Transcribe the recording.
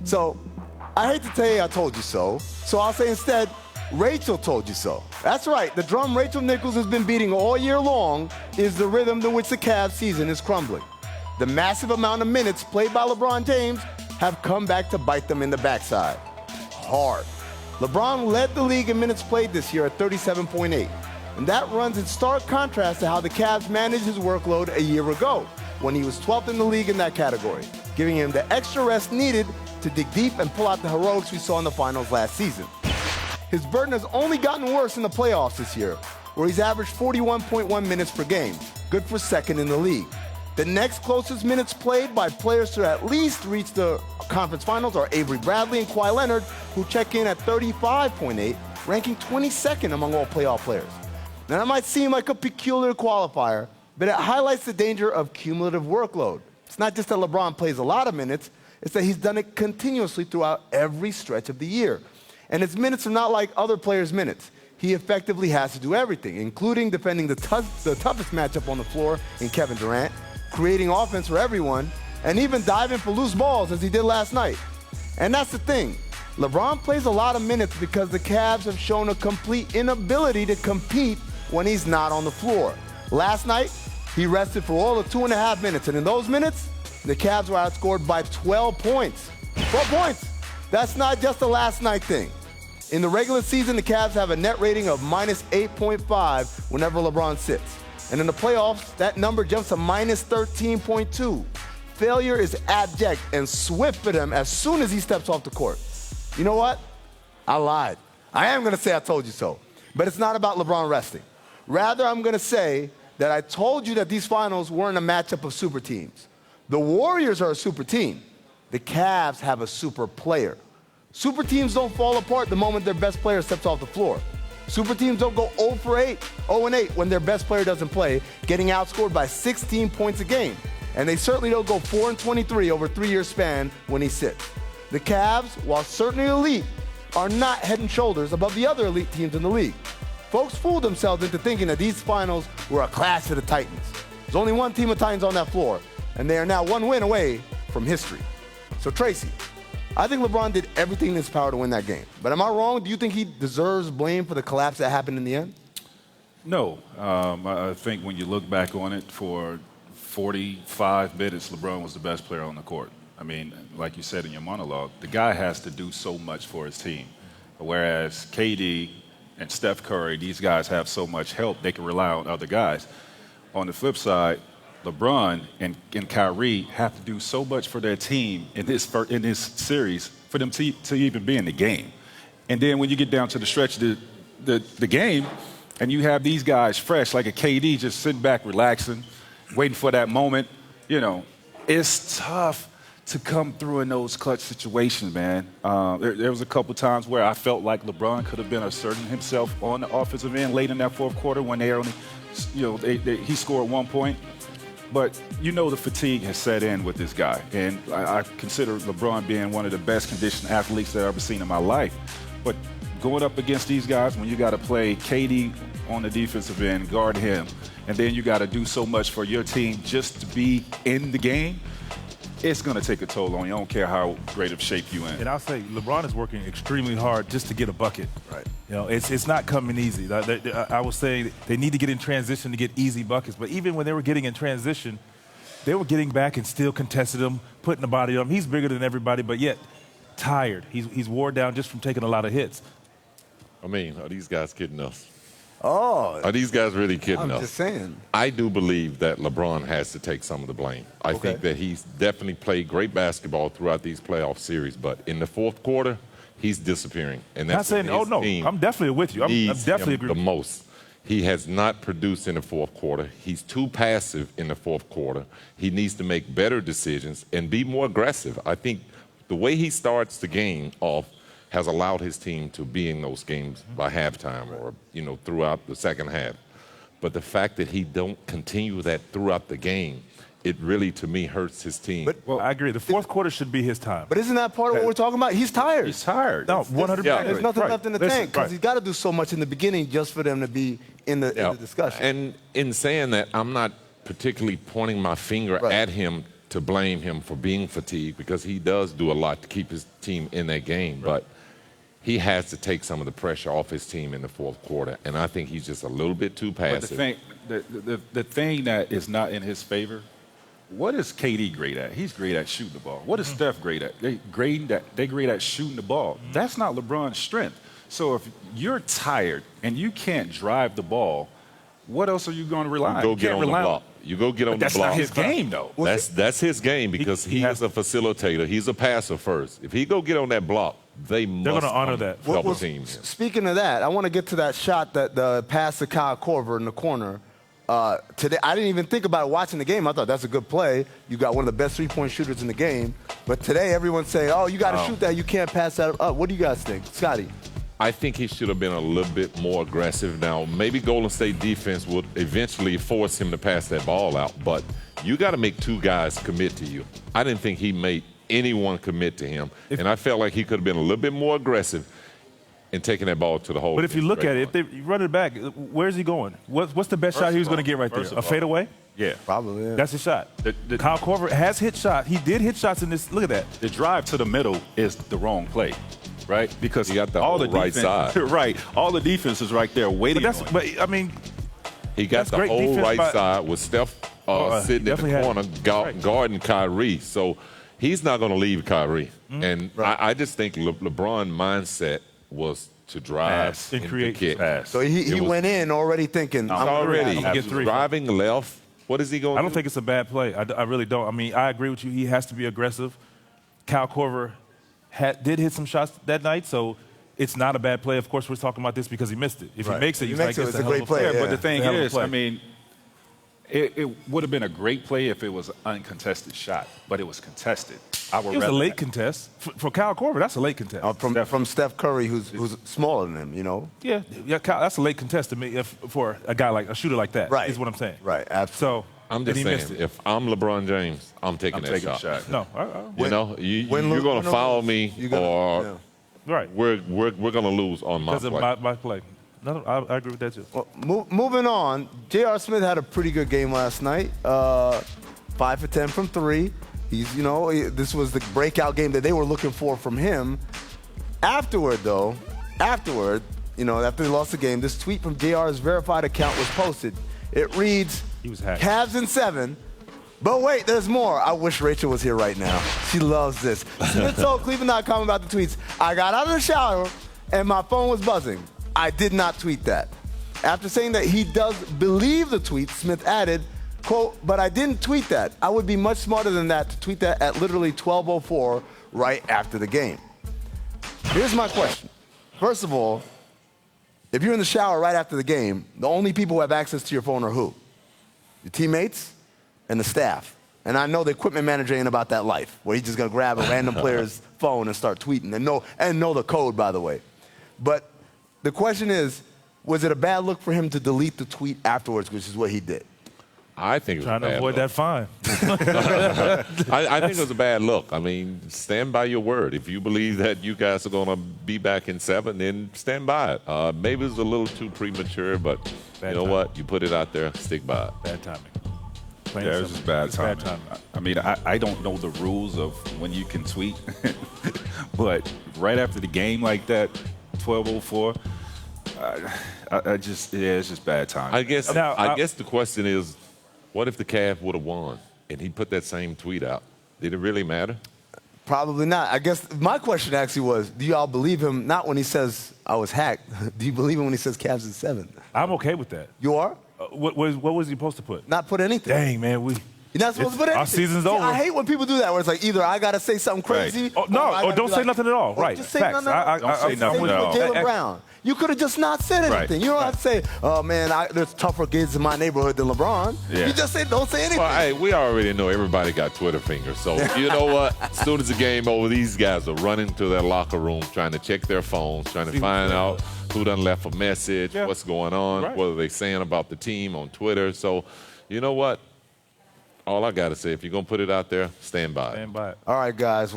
So I hate to tell you I told you so. So I'll say instead, Rachel told you so. That's right. The drum Rachel Nichols has been beating all year long is the rhythm to which the Cavs season is crumbling. The massive amount of minutes played by LeBron James have come back to bite them in the backside. Hard. LeBron led the league in minutes played this year at 37.8. And that runs in stark contrast to how the Cavs managed his workload a year ago, when he was 12th in the league in that category, giving him the extra rest needed to dig deep and pull out the heroics we saw in the finals last season. His burden has only gotten worse in the playoffs this year, where he's averaged 41.1 minutes per game, good for second in the league. The next closest minutes played by players to at least reach the conference finals are Avery Bradley and Kawhi Leonard, who check in at 35.8, ranking 22nd among all playoff players. Now, that might seem like a peculiar qualifier, but it highlights the danger of cumulative workload. It's not just that LeBron plays a lot of minutes, it's that he's done it continuously throughout every stretch of the year. And his minutes are not like other players' minutes. He effectively has to do everything, including defending the toughest matchup on the floor in Kevin Durant, creating offense for everyone, and even diving for loose balls as he did last night. And that's the thing. LeBron plays a lot of minutes because the Cavs have shown a complete inability to compete when he's not on the floor. Last night, he rested for all of 2.5 minutes, and in those minutes, the Cavs were outscored by 12 points. 12 points! That's not just a last night thing. In the regular season, the Cavs have a net rating of minus 8.5 whenever LeBron sits. And in the playoffs, that number jumps to minus 13.2. Failure is abject and swift for them as soon as he steps off the court. You know what? I lied. I am going to say I told you so. But it's not about LeBron resting. Rather, I'm going to say that I told you that these finals weren't a matchup of super teams. The Warriors are a super team. The Cavs have a super player. Super teams don't fall apart the moment their best player steps off the floor. Super teams don't go 0 and 8 when their best player doesn't play, getting outscored by 16 points a game. And they certainly don't go 4 and 23 over a 3-year span when he sits. The Cavs, while certainly elite, are not head and shoulders above the other elite teams in the league. Folks fooled themselves into thinking that these finals were a clash of the Titans. There's only one team of Titans on that floor, and they are now one win away from history. So Tracy, I think LeBron did everything in his power to win that game. But am I wrong? Do you think he deserves blame for the collapse that happened in the end? No. I think when you look back on it, for 45 minutes, LeBron was the best player on the court. I mean, like you said in your monologue, the guy has to do so much for his team. Whereas KD and Steph Curry, these guys have so much help, they can rely on other guys. On the flip side, LeBron and Kyrie have to do so much for their team in this series for them to even be in the game. And then when you get down to the stretch of the game, and you have these guys fresh, like a KD just sitting back, relaxing, waiting for that moment, it's tough to come through in those clutch situations, man. There was a couple times where I felt like LeBron could have been asserting himself on the offensive end late in that fourth quarter when they only, he scored 1 point. But the fatigue has set in with this guy. And I consider LeBron being one of the best conditioned athletes that I've ever seen in my life. But going up against these guys, when you got to play KD on the defensive end, guard him, and then you got to do so much for your team just to be in the game, it's going to take a toll on you. I don't care how great of shape you in. And I'll say LeBron is working extremely hard just to get a bucket. Right. It's not coming easy. I will say they need to get in transition to get easy buckets. But even when they were getting in transition, they were getting back and still contested him, putting the body on him. He's bigger than everybody, but yet tired. He's worn down just from taking a lot of hits. I mean, are these guys kidding us? Oh. Are these guys really kidding us? I'm just saying. I do believe that LeBron has to take some of the blame. I think that he's definitely played great basketball throughout these playoff series, but in the fourth quarter, he's disappearing. And that's not saying, I'm definitely with you. I'm definitely agree. The most. He has not produced in the fourth quarter. He's too passive in the fourth quarter. He needs to make better decisions and be more aggressive. I think the way he starts the game off has allowed his team to be in those games by halftime or, throughout the second half. But the fact that he don't continue that throughout the game, it really, to me, hurts his team. Well, I agree. The fourth quarter should be his time. But isn't that part of what we're talking about? He's tired. He's tired. No, 100%. There's nothing left in the tank because he's got to do so much in the beginning just for them to be in the discussion. And in saying that, I'm not particularly pointing my finger at him to blame him for being fatigued because he does do a lot to keep his team in that game. Right. But he has to take some of the pressure off his team in the fourth quarter, and I think he's just a little bit too passive. But the thing that is not in his favor, what is KD great at? He's great at shooting the ball. What is Steph great at? They great at shooting the ball. That's not LeBron's strength. So if you're tired and you can't drive the ball, what else are you going to rely on? You go get on the block. You go get on the block. That's not his game, though. That's his game because he is a facilitator. He's a passer first. If he go get on that block, they're going to honor that. Double team him. Speaking of that, I want to get to that shot that the pass to Kyle Korver in the corner. Today, I didn't even think about it watching the game. I thought that's a good play. You got one of the best three-point shooters in the game. But today, everyone's saying, "Oh, you got to shoot that. You can't pass that up." What do you guys think, Scotty? I think he should have been a little bit more aggressive. Now, maybe Golden State defense would eventually force him to pass that ball out, but you got to make two guys commit to you. I didn't think he made anyone commit to him, and I felt like he could have been a little bit more aggressive in taking that ball to the hole. But if you look at it, if they run it back, where's he going? What's the best shot he was going to get right there? A fadeaway? Yeah. Probably, yeah. That's his shot. Kyle Korver has hit shots. He did hit shots in this. Look at that. The drive to the middle is the wrong play. Right, because he got the all whole the right defense, side. Right, all the defense is right there waiting. But I mean, he got the whole right side with Steph sitting in the corner guarding Kyrie. So he's not going to leave Kyrie. And I just think LeBron's mindset was to drive and create kick. Pass. So he went in already thinking, I'm already get three. driving left. What is he going to do? I don't think it's a bad play. I really don't. I mean, I agree with you. He has to be aggressive. Kyle Korver did hit some shots that night, so it's not a bad play. Of course, we're talking about this because he missed it. If he makes it, it's a great play. But the thing is, I mean, it would have been a great play if it was an uncontested shot, but it was contested. It was a late contest. For Kyle Korver, that's a late contest. From Steph Curry, who's smaller than him, you know? Yeah, Kyle, that's a late contest to me for a guy like a shooter like that. Right. Is what I'm saying. Right, absolutely. So I'm just saying, if I'm LeBron James, I'm taking that shot. No, you're going to foul me, or we're going to lose on my play. Because of my play. No, I agree with that too. Well, moving on, J.R. Smith had a pretty good game last night. 5 for 10 from 3. This was the breakout game that they were looking for from him. After they lost the game, this tweet from J.R.'s verified account was posted. It reads, he was hacked. Cavs in 7. But wait, there's more. I wish Rachel was here right now. She loves this. Smith told Cleveland.com about the tweets. I got out of the shower and my phone was buzzing. I did not tweet that. After saying that he does believe the tweet, Smith added, quote, but I didn't tweet that. I would be much smarter than that to tweet that at literally 12:04 right after the game. Here's my question. First of all, if you're in the shower right after the game, the only people who have access to your phone are who? Your teammates and the staff. And I know the equipment manager ain't about that life, where he's just going to grab a random player's phone and start tweeting and know the code, by the way. But the question is, was it a bad look for him to delete the tweet afterwards, which is what he did? I think it was trying to avoid that fine. I think it was a bad look. I mean, stand by your word. If you believe that you guys are going to be back in 7, then stand by it. Maybe it was a little too premature, but you know what? You put it out there, stick by it. Bad timing. Yeah, it was just bad timing. I mean, I don't know the rules of when you can tweet, but right after the game like that, 12:04, it's just bad timing. I guess the question is, what if the Cavs would have won and he put that same tweet out? Did it really matter? Probably not. I guess my question actually was, do y'all believe him not when he says I was hacked? Do you believe him when he says Cavs in 7? I'm okay with that. You are? What was he supposed to put? Not put anything. Dang, man. You're not supposed to put anything. Our season's over. I hate when people do that, where it's like either I got to say something crazy. Right. Or don't say nothing at all. Right. Just say Facts. nothing. Don't say nothing at all. Jaylen Brown. You could have just not said anything. Right. You don't have to say, oh, man, there's tougher kids in my neighborhood than LeBron. Yeah. You just say, don't say anything. Well, hey, we already know everybody got Twitter fingers. So, you know what? As soon as the game over, these guys are running to their locker room, trying to check their phones, trying to find out who done left a message, what's going on, what are they saying about the team on Twitter. So, you know what? All I got to say, if you're going to put it out there, stand by it. Stand by it. All right, guys.